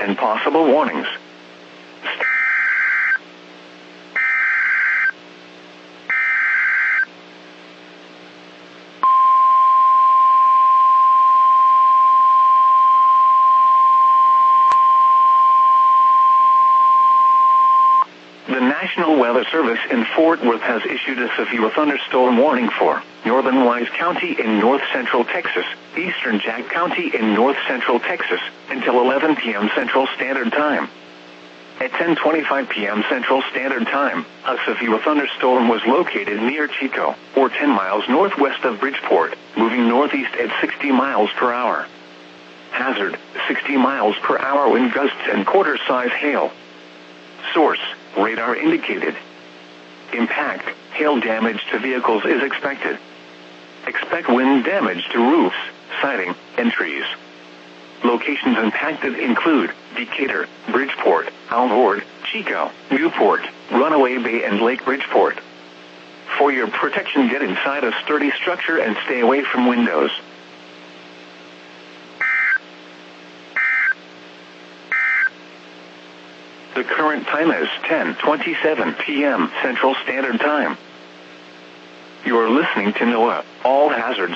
and possible warnings. The National Weather Service in Fort Worth has issued a severe thunderstorm warning for northern Wise County in north-central Texas, eastern Jack County in north-central Texas, until 11 p.m. Central Standard Time. At 10:25 p.m. Central Standard Time, a severe thunderstorm was located near Chico, or 10 miles northwest of Bridgeport, moving northeast at 60 miles per hour. Hazard, 60 miles per hour wind gusts and quarter-size hail. Source, radar indicated. Impact, hail damage to vehicles is expected. Expect wind damage to roofs, siding, and trees. Locations impacted include Decatur, Bridgeport, Alvord, Chico, Newport, Runaway Bay and Lake Bridgeport. For your protection, get inside a sturdy structure and stay away from windows. The current time is 10:27 p.m. Central Standard Time. You are listening to NOAA, All Hazards